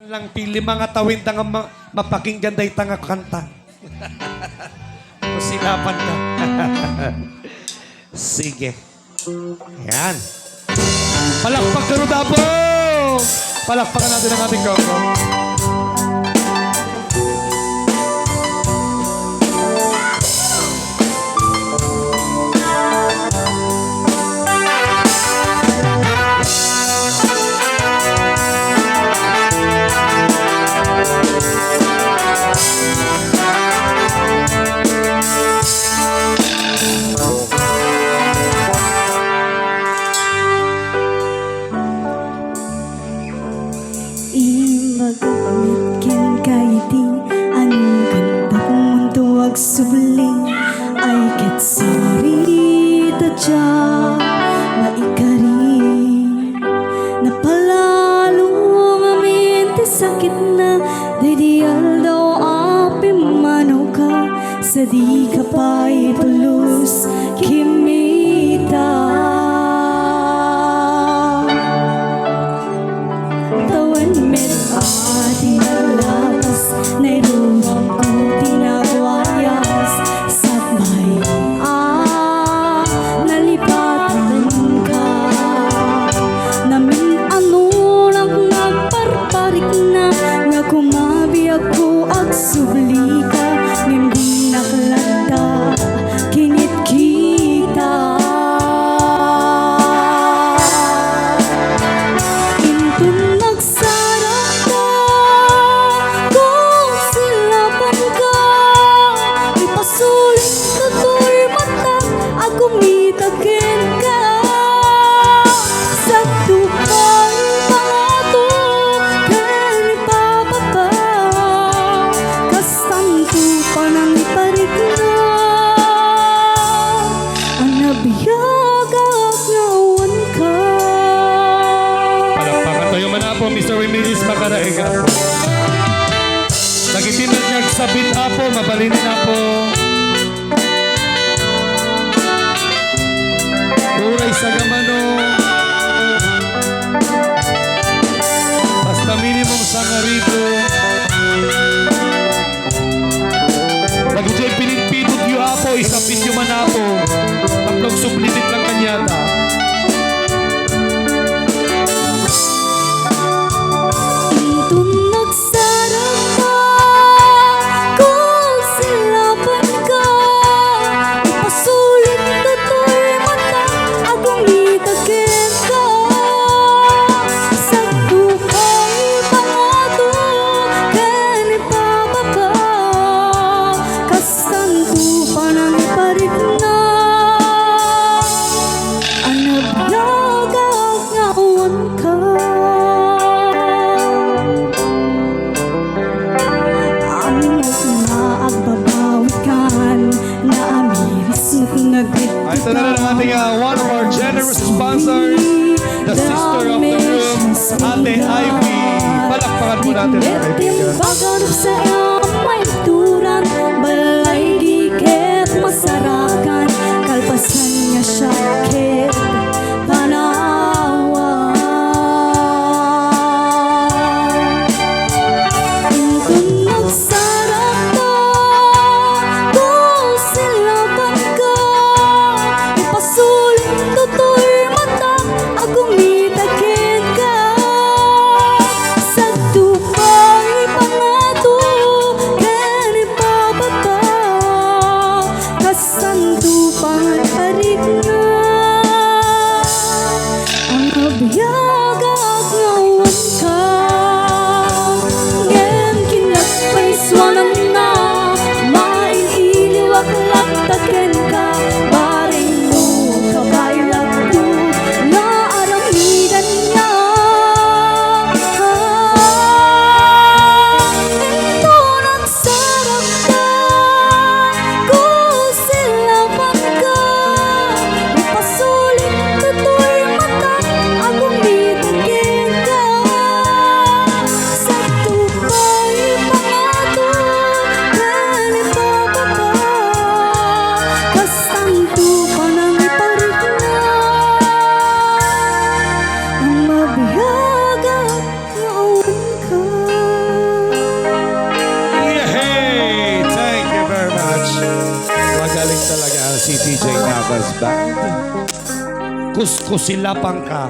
Lang pili mga tawin nga mapakinggan day tanga kanta. Kusilapan ka. Sige. Yan. Palakpak ka Rodabo! Palakpakan natin ang ating Coco. Suling ay kitsari tadya maikari napalalo ngamin ti sakit na didiyal daw api manaw ka sa di ka pa ipulus kimita tawan met ati lakas na irumang ko tinagwa subli ka, hindi nakalanda, kinit kita. Intun nagsarap ka, kung silapan ka, ipasulit ka to'y mata, agumitagin ka. Sa tupang pangato, kani papapa, panang iparik na ang nabiyagak na uwan ka. Palakpakan tayo man po, Mr. Remilis Makaraega po. Nagitinag niyag sabit apo, mabalinin apo. Uray sa gamano. Basta minimum sa ngarito. Nag-ujay pinipinod yu apo, isang video man apo. Tatlong sublitit lang kanyata. Intun nagsarap ka, kung silapan ka, ipasulit ka to'y mata, agumitagin ka. Sa tupay pangato, kani papapa, kasanto panang parit na ang nabiyagak nga uwan ka. Ang nagbabawikan na amiris nagit. Ito na lang ang ating one of our generous sponsors, the sister of the room, Ate Ivy. Palakpakan po natin ang kaibigan. Pagkarap sa iyong may turan, balay dikit masarakan, kalpasan niya syakit panawan. Intun nagsarap ka, kung silapan ka, ipasulit ka to'y mata, agumitagin ka. Sa tupay pangato, Magaling talaga si TJ Navas Band. Kuskusilapang ka.